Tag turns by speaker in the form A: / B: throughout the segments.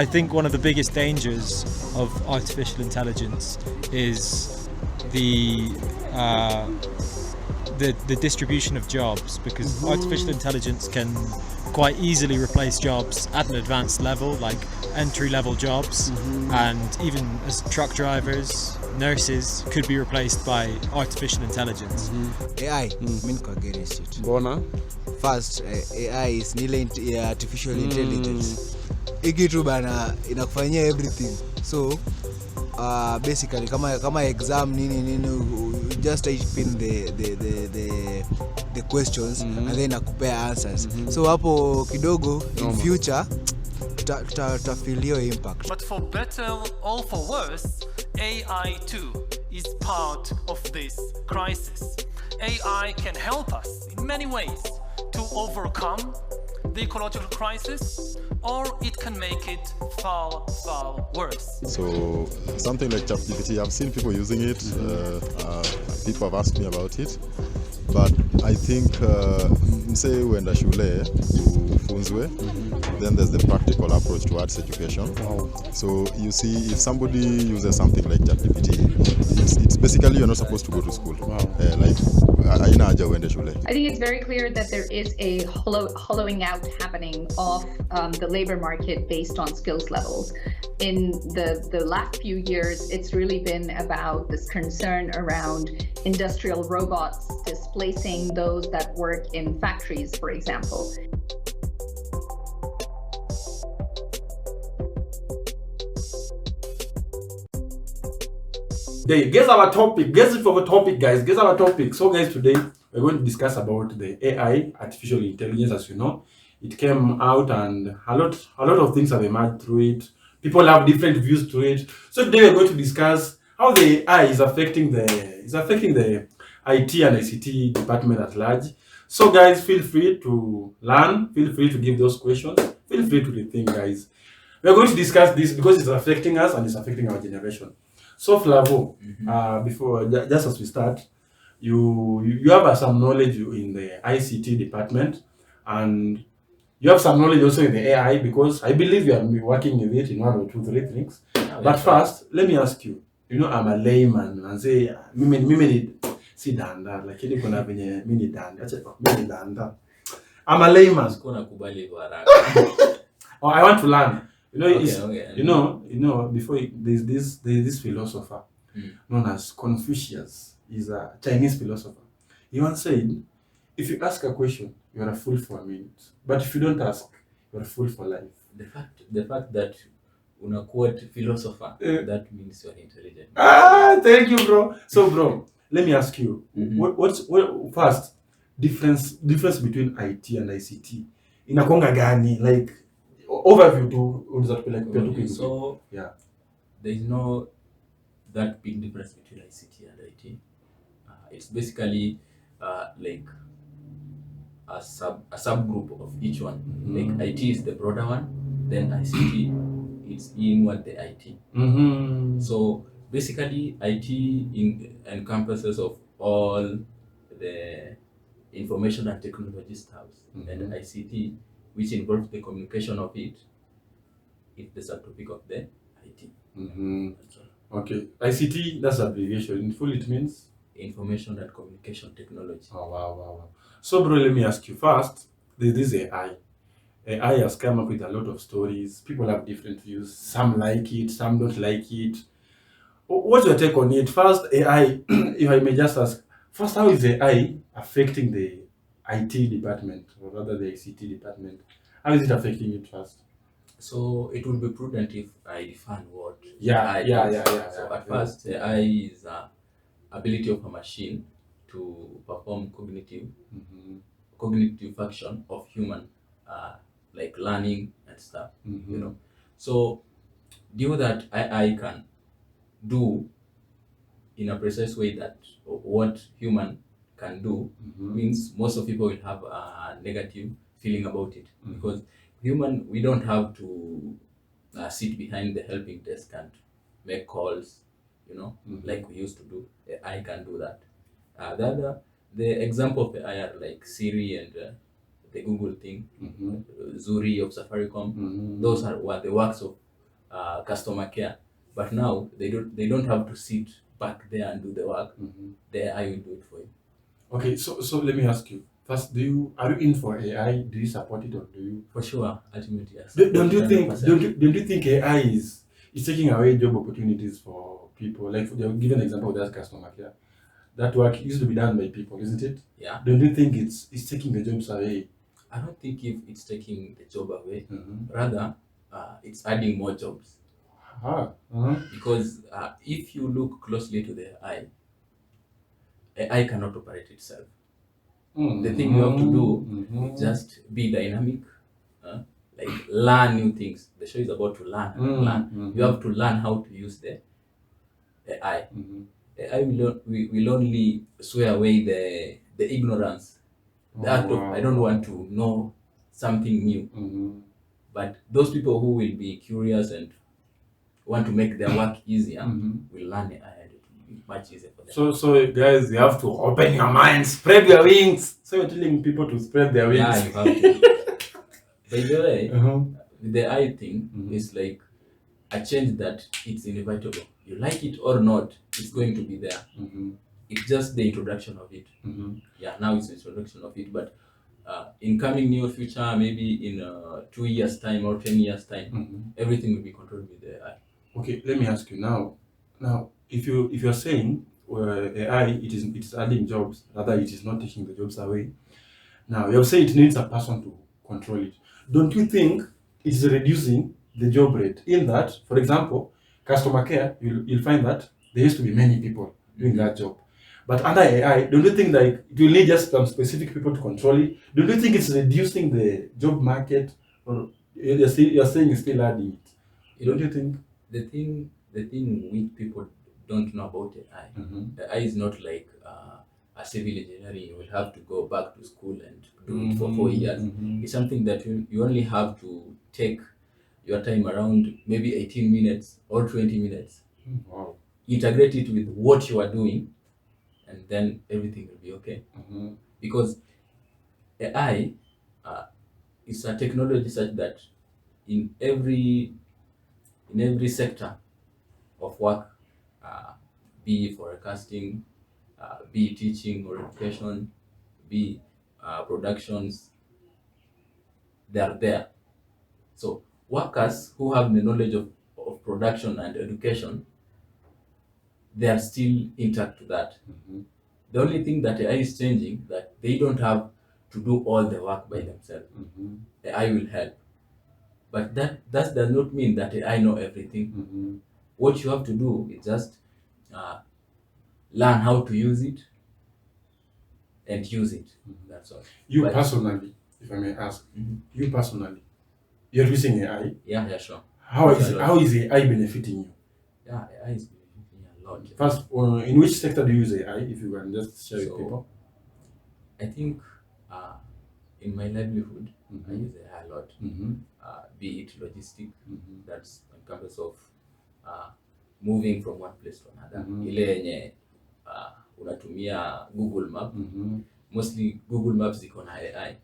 A: I think one of the biggest dangers of artificial intelligence is the uh, the distribution of jobs, because artificial intelligence can quite easily replace jobs at an advanced level, like entry-level jobs, and even as truck drivers, nurses could be replaced by artificial intelligence.
B: AI, mimi niko against it.
C: Mbona?
B: First, AI is artificial intelligence. Ikitu bana inakufanyia everything. So basically kama exam nini just type in the questions and then nakupea answers. So hapo kidogo in future feel your impact.
D: But for better or for worse, AI too is part of this crisis. AI can help us in many ways to overcome the ecological crisis, or it can make it far, far worse.
C: So something like ChatGPT, I've seen people using it. People have asked me about it, but I think say uenda shule ufunzwe, then there's the practical approach towards education. So you see, if somebody uses something like ChatGPT, it's basically you're not supposed to go to school. Like haina haja uende shule.
E: I think it's very clear that there is a hollowing out happening of the labor market based on skills levels. In the last few years, it's really been about this concern around industrial robots displacing those that work in factories, for example.
F: Guess our topic. Guess it for a topic, guys. Guess our topic. So, guys, today we're going to discuss about the AI, artificial intelligence. As you know, it came out, and a lot of things have emerged through it. People have different views to it. So today we're going to discuss how the AI is affecting the IT and ICT department at large. So, guys, feel free to learn. Feel free to give those questions. Feel free to rethink, guys. We're going to discuss this because it's affecting us and it's affecting our generation. So Flavo, before just as we start, you have some knowledge in the ICT department, and you have some knowledge also in the AI, because I believe you are working with it in 1 or 2, 3 things. But first, let me ask you. You know, I'm a layman, and say mimi si danda, lakini kuna venye mimi danda. Mimi danda. I'm a layman. Oh, I want to learn. You know, before there's this philosopher known as Confucius. He's a Chinese philosopher. He once said, if you ask a question, you're a fool for a minute. But if you don't ask, you're a fool for life.
G: The fact that una quote philosopher, that means you're intelligent.
F: Thank you, bro. So, bro, let me ask you, what's first difference between IT and ICT? Inakonga gani? Like, overview to
G: so
F: yeah,
G: there is no that big difference between ICT and IT. It's basically like a subgroup of each one. Like IT is the broader one, then ICT it's inward the IT. So basically IT encompasses of all the information and technology stuff, and ICT, which involves the communication of it, is the subtopic of the IT.
F: Okay. ICT, that's abbreviation. In full, it means?
G: Information and Communication Technology.
F: Oh, wow. So, bro, let me ask you first. This is AI. AI has come up with a lot of stories. People have different views. Some like it, some don't like it. What's your take on it? First, AI, if I may just ask, first, how is AI affecting the IT department, or rather the ICT department? How is it affecting it first?
G: So it would be prudent if I define what
F: AI is.
G: So at first, AI is the ability of a machine to perform cognitive function of human, like learning and stuff. You know, so due that AI can do in a precise way that what human can do, means most of people will have a negative feeling about it, because human, we don't have to sit behind the helping desk and make calls, you know, like we used to do. AI can do that. The example of AI are like Siri and the Google thing, Zuri of Safaricom. Those were the works of customer care. But now they don't have to sit back there and do the work. The AI will do it for you.
F: Okay, so let me ask you first: are you in for AI? Do you support it, or do you?
G: For sure, ultimately, yes.
F: Don't you think?
G: 100%.
F: Don't you think AI is taking away job opportunities for people? Like, they'll give an example of that customer care. That work used to be done by people, isn't it?
G: Yeah.
F: Don't you think it's taking the jobs away?
G: I don't think if it's taking the job away,
F: Mm-hmm.
G: rather, it's adding more jobs. Because if you look closely to the AI cannot operate itself. The thing you have to do is just be dynamic, like learn new things. The show is about to learn and learn. You have to learn how to use the AI. AI will only swear away the ignorance, the act of I don't want to know something new. But those people who will be curious and want to make their work easier will learn AI, and it will be much easier for them.
F: So guys, you have to open your mind, spread your wings. So you're telling people to spread their wings.
G: Yeah, you have to. By the way, with the AI thing, it's like a change that it's inevitable. You like it or not, it's going to be there. It's just the introduction of it. Yeah, now it's the introduction of it. But in coming near future, maybe in 2 years' time or 10 years' time, everything will be controlled with the AI.
F: Okay, let me ask you now. Now, if you're saying AI, it's adding jobs, rather it is not taking the jobs away. Now, you're saying it needs a person to control it. Don't you think it's reducing the job rate? In that, for example, customer care, you'll find that there used to be many people doing that job. But under AI, don't you think like it will need just some specific people to control it? Don't you think it's reducing the job market, or you're saying it's still adding it? Don't you think?
G: The thing weak people don't know about AI. AI is not like a civil engineering. You will have to go back to school and do it for 4 years. It's something that you only have to take your time around maybe 18 minutes or 20 minutes.
F: Wow.
G: Integrate it with what you are doing, and then everything will be okay. Because AI is a technology such that in every sector of work, be forecasting, be teaching or education, be productions, they are there. So workers who have the knowledge of production and education, they are still intact to that. The only thing that AI is changing, that they don't have to do all the work by themselves. AI will help. But that does not mean that AI know everything. What you have to do is just learn how to use it and use it. That's all.
F: You
G: But-
F: personally, if I may ask, you personally, you're using AI.
G: Yeah, sure.
F: How is
G: Yeah,
F: AI benefiting you?
G: Yeah, AI is benefiting a lot.
F: First, in which sector do you use AI? If you can just share with
G: So,
F: people.
G: I think in my livelihood, I use AI a lot. Be it logistic, that's encompass of moving from one place to another. Ile yenye unatumia Google Map. Mostly Google Maps ziko na AI.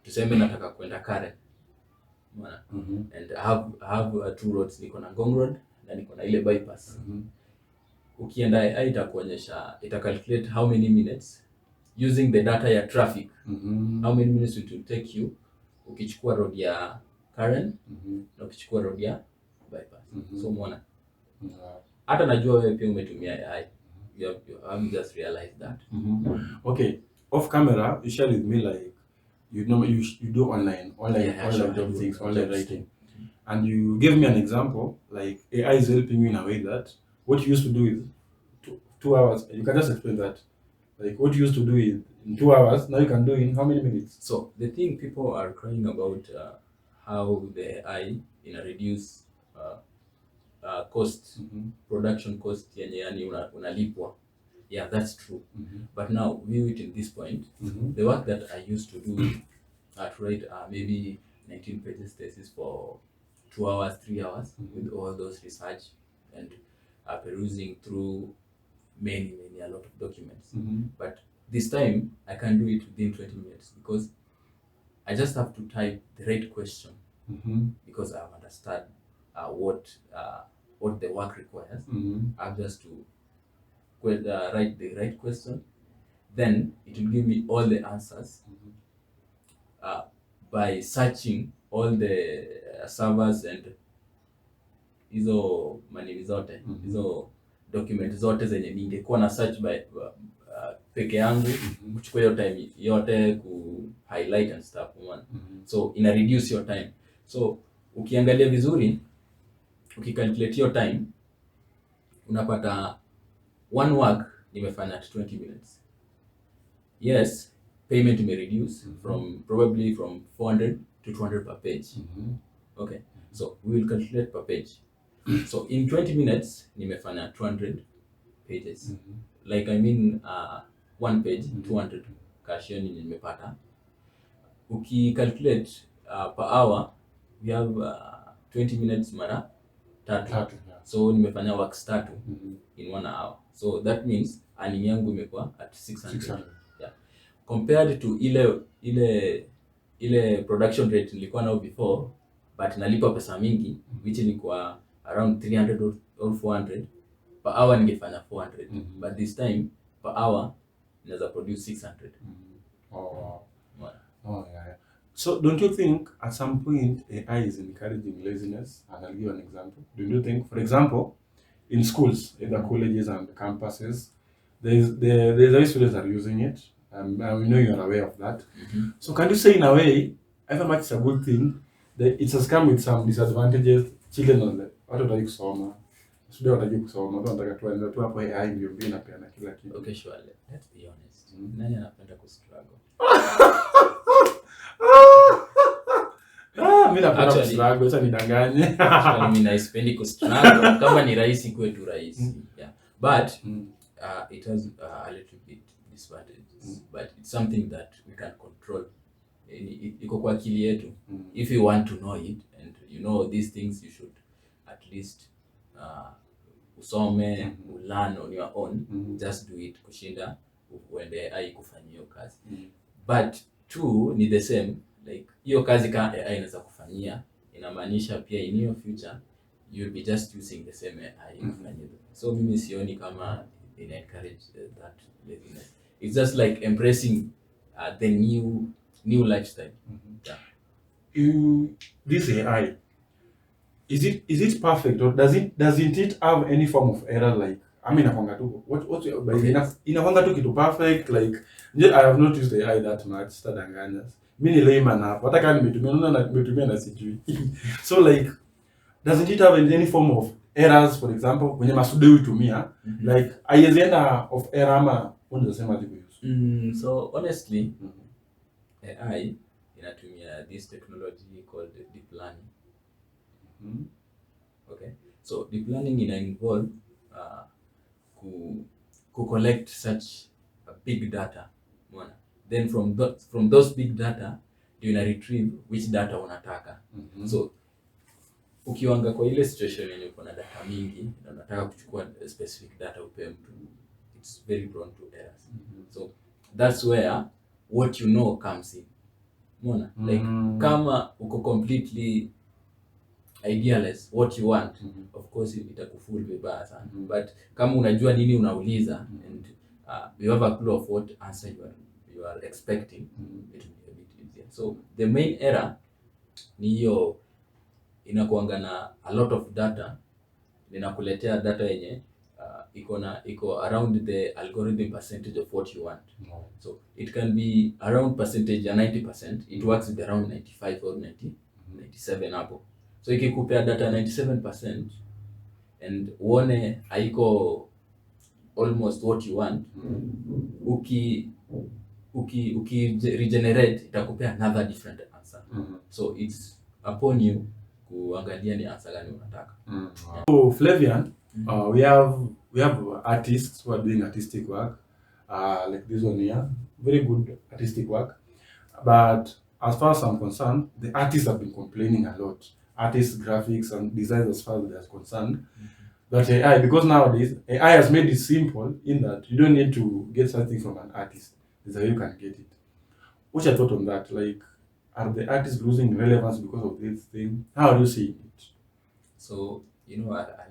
G: Tuseme nataka kwenda Karen. And I have two roads, niko na Ngong Road na niko na ile bypass. Ukienda AI ita calculate how many minutes using the data ya traffic. How many minutes it will take you ukichukua road ya Karen na ukichukua road ya bypass. So umeona. Hata najua wewe pia umetumia AI. You have just realized that.
F: Okay, off camera, you share with me like you do online
G: sure,
F: job
G: I do
F: things,
G: job
F: online
G: things.
F: writing, and you gave me an example like AI is helping you in a way that what you used to do is 2 hours. You can just explain that, like what you used to do in 2 hours, now you can do in how many minutes?
G: So the thing people are crying about how the AI reduce cost, production cost yenye yani unalipwa. Yeah, that's true. But now view it in this point. The work that I used to do to write maybe 19 pages thesis for 2 hours, 3 hours with all those research and perusing through a lot of documents. But this time I can do it within 20 minutes because I just have to type the right question because I have understood what the work requires.
F: Mm-hmm.
G: I have just to write the right question, then it will give me all the answers by searching all the servers and hizo manini zote hizo document zote zenye ningekuwa na search by peke yangu kuchukua hiyo time yote ku highlight and stuff so ina reduce your time. So ukiangalia vizuri, ukicalculate your time, unapata one work nimefanya at 20 minutes. Yes, payment may reduce from probably from 400 to 200 per page. Okay, so we will calculate per page. So in 20 minutes nimefanya 200 pages. Like I mean one page 200 cash hiyo nimepata. Calculate per hour, we have 20 minutes mara tatu. So nimefanya works tatu in 1 hour. So that means earning yangu imekuwa at 600. Yeah. Compared to ile production rate nilikuwa nao before, but nalipa pesa mingi, which ilikuwa around 300 or 400 per hour, ningefanya 400. But this time per hour naweza produce 600.
F: Oh, yeah. So don't you think at some point AI is encouraging laziness? And I'll give an example. Do you think, for example, in schools, in the colleges and the campuses, there's a way students are using it. And we know you're aware of that. So can you say in a way, however much it's a good thing, that it has come with some disadvantages? Children on the watu wataki kusoma, students wataki kusoma, watu wanataka tuende tu hapo AI ndio mbona peana kila kitu.
G: Okay, sure. Let's be honest. Nani anapenda kustruggle?
F: Mimi napenda kustruggle, sasa nidanganye.
G: Actually, mimi naipendi kustruggle kama ni rahisi kwetu rahisi. Yeah. But it has a little bit disadvantages, but it's something that we can control. Iko kwa akili yetu. If you want to know it and you know these things, you should at least usome, learn on your own. Just do it kushinda uende AI kufanyia kazi. But two ni the same, like hiyo kazi kama AI inaweza kufanyia, inamaanisha pia in your future you'll be just using the same AI kufanyia. So mimi sioni kama ina encourage that laziness. It's just like embracing the new lifestyle. Yeah.
F: This AI, is it perfect, or doesn't it have any form of error? Like, I mean, inakwanga tu kitu perfect. Like, I have not used AI that much. Stadanganyas. Mimi ni layman hapo. Hata kama nimetumia na sijui. So like, doesn't it have any form of errors, for example, when masude hutumia? Like, aizienda of error ama unasema ndivyo use?
G: So honestly, AI inatumia this technology called deep learning. Okay, so deep learning involve to collect such a big data, then from those big data you retrieve which data unataka. So ukiwanga kwa ile situation yenye uko na data mingi na unataka kuchukua specific data upe mtu, it's very prone to errors. So that's where what you know comes in. Like kama uko completely idealize what you want, of course itakufool vibaya sana. But kama unajua nini unauliza and you have a clue of what answer you are expecting, it will be a bit easier. So the main error ni hiyo, inakuanga na a lot of data, ninakuletea data yenye iko around the algorithm percentage of what you want. So it can be around percentage ya 90%, it works with around 95 or 97 hapo. So ikikupea data 97% and uone haiko almost what you want, uki regenerate itakupea another different answer. So it's upon you kuangalia ni answer gani unataka.
F: So Flavian, we have artists who are doing artistic work, like this one here, very good artistic work. But as far as I'm concerned, the artists have been complaining a lot. Artists, graphics, and designers, as far as they're concerned, that AI, because nowadays AI has made it simple in that you don't need to get something from an artist. There's a way you can get it. What's your thought on that? Like, are the artists losing relevance because of this thing? How are you seeing it?
G: So, I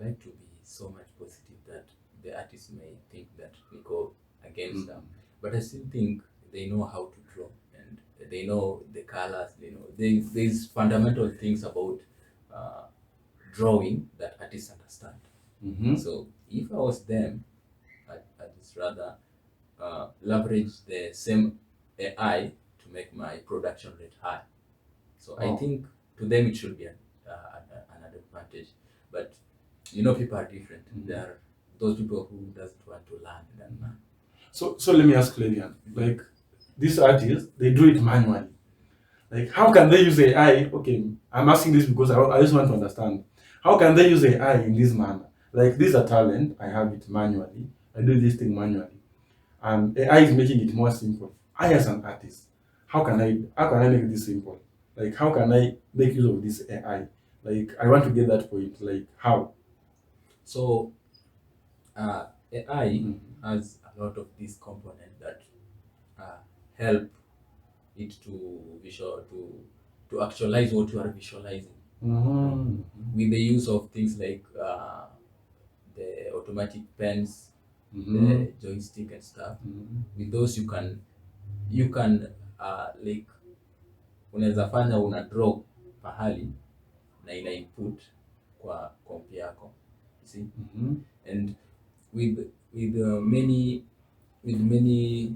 G: like to be so much positive that the artists may think that we go against them. But I still think they know how to draw and they know the colors, there's fundamental things about drawing that artists understand. So if I was them, I'd just rather leverage the same AI to make my production rate high. So I think to them it should be an advantage. But people are different. There are those people who doesn't want to learn and learn.
F: So let me ask Flavian, like these artists, they do it manually. Like how can they use AI? Okay, I'm asking this because I just want to understand. How can they use AI in this manner? Like this is a talent, I have it manually. I do this thing manually. And AI is making it more simple. I as an artist, how can I make this simple? Like how can I make use of this AI? Like I want to get that point. Like how?
G: So AI has a lot of these components that help it to visual to actualize what you are visualizing with the use of things like the automatic pens, the joystick and stuff. With those you can like unaweza fanya una draw pahali na ina input kwa computer yako, you see. And with many with many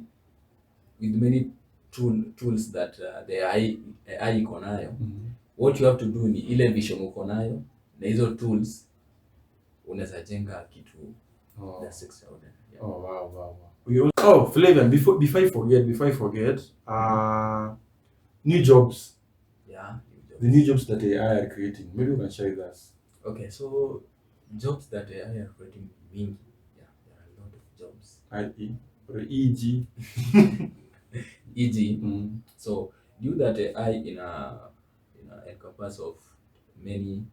G: with many tools that the AI iko nayo, what you have to do ni ile vision uko nayo na hizo tools unaweza jenga kitu that's extraordinary. Yeah.
F: Oh wow. Oh, Flavian, before I forget, new jobs.
G: Yeah.
F: The new jobs that AI are creating. Maybe you can share with us.
G: Okay, so jobs that AI are creating mingi. Yeah, there are a lot of jobs.
F: I.e. or E.g.
G: E.g. So do that AI in a encompass of many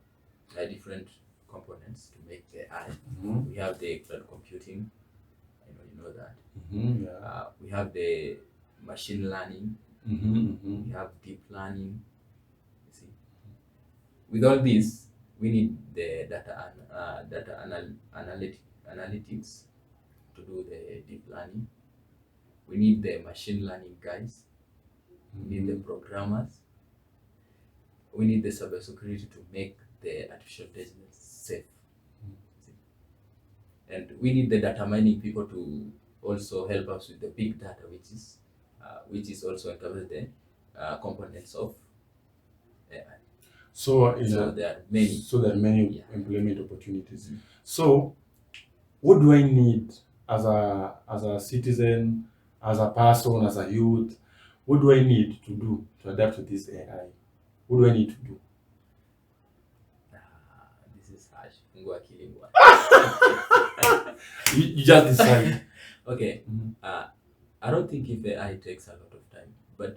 G: different components to make the AI. We have the cloud computing. You know that.
F: Yeah.
G: We have the machine learning. We have deep learning. You see, with all this, we need the analytics to do the deep learning. We need the machine learning guys. We need the programmers. We need the cybersecurity to make the artificial intelligence safe. And we need the data mining people to also help us with the big data, which is also encompass the components of AI.
F: So
G: there are many.
F: employment opportunities. So what do I need as a citizen, as a person, as a youth? What do I need to do to adapt to this AI? What do I need to do?
G: This is harsh. Mungu akili bwana.
F: You just decide.
G: Okay. I don't think if AI takes a lot of time, but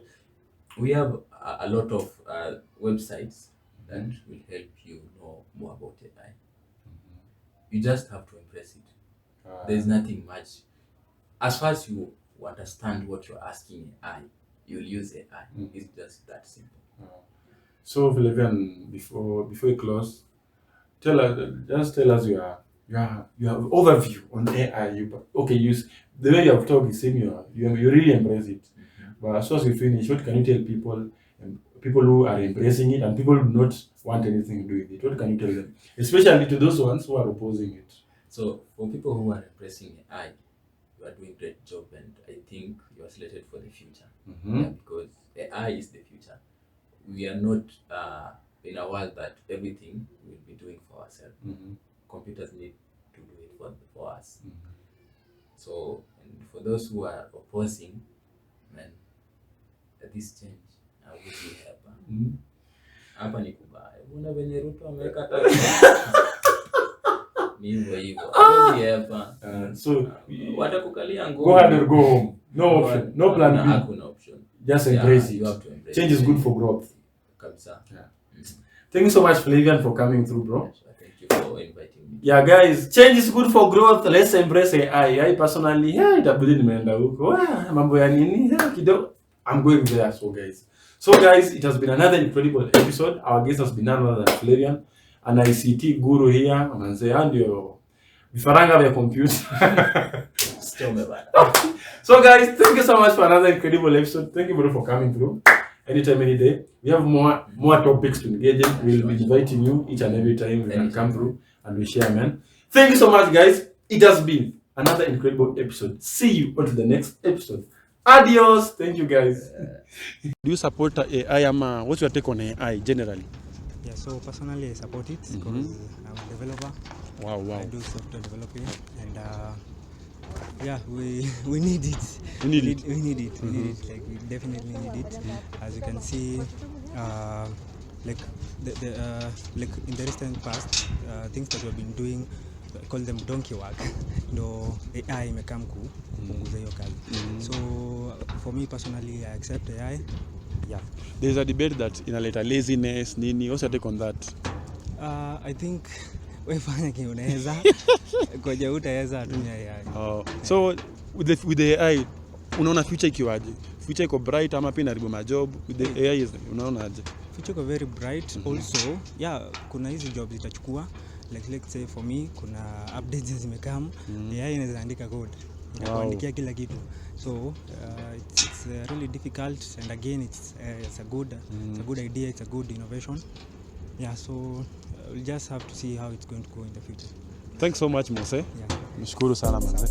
G: we have a lot of websites that will help you know more about AI. You just have to embrace it. There's nothing much. As far as you understand what you're asking AI, you'll use AI. It's just that simple.
F: So, Flavian, before we close, tell us your overview on AI. The way you have talked is saying you really embrace it. But as soon as we finish, what can you tell people who are embracing it and people who do not want anything to do with it? What can you tell them, especially to those ones who are opposing it?
G: So, for people who are embracing AI, you are doing a great job, and I think you are slated for the future. Yeah, because AI is the future. We are not in a world that everything we'll be doing for ourselves. Computers need to do it for us. So, and for those who are opposing, man, this change, I wish you help. Hapa ni kubaya. Una venye Ruto ameweka ni hivyo. Hapa.
F: So
G: watakukalia ngoma.
F: Go ahead and go home. No option. No plan B.
G: Hakuna option.
F: Just embrace it.
G: You have to embrace
F: Change is good for growth.
G: Kabisa.
F: Yeah. Thank you so much, Flavian, for coming through, bro.
G: Thank you for inviting me.
F: Yeah, guys, change is good for growth. Let's embrace AI. I personally, itabidi nimeenda huko. Mambo ya nini? Kidogo. I'm going there, so guys. So guys, it has been another incredible episode. Our guest has been none other than Flavian. an ICT guru here manze, ndio vifaranga vya computer. So guys, thank you so much for another incredible episode. Thank you, bro, for coming through. Anytime, any day. We have more topics to engage in. We'll be inviting you each and every time you can come through and we share, man. Thank you so much, guys. It has been another incredible episode. See you on to the next episode. Adios. Thank you, guys.
H: Do you support AI? What's your take on AI generally?
I: Yeah, so personally I support it because I'm a developer.
H: Wow.
I: I do software developing, and yeah, we need it.
H: We need it.
I: We need it. Like we definitely need it. As you can see, like like in the recent past, things that we've been doing, I call them donkey work. No, AI imekam kupunguza hiyo kazi. So for me personally, I accept AI. Yeah.
H: There's a debate that inaleta laziness, nini. What's your take on that?
I: I think wewe fanya kile unaweza koja utaweza atumia AI.
H: So with the AI unaona future ikiwaje? Future iko bright ama pia inaribu majob? With the AI unaonaje?
I: Future iko very bright. Also, yeah, kuna hizi jobs itachukua. Like let's say for me kuna updates zimekam, AI inaweza andika code. Kuandikia kila kitu. So it's really difficult, and again it's a good idea, it's a good innovation. Yeah, so we'll just have to see how it's going to go in the future.
H: Thanks so much, Mose.
I: Yeah.
H: Nashukuru sana manze.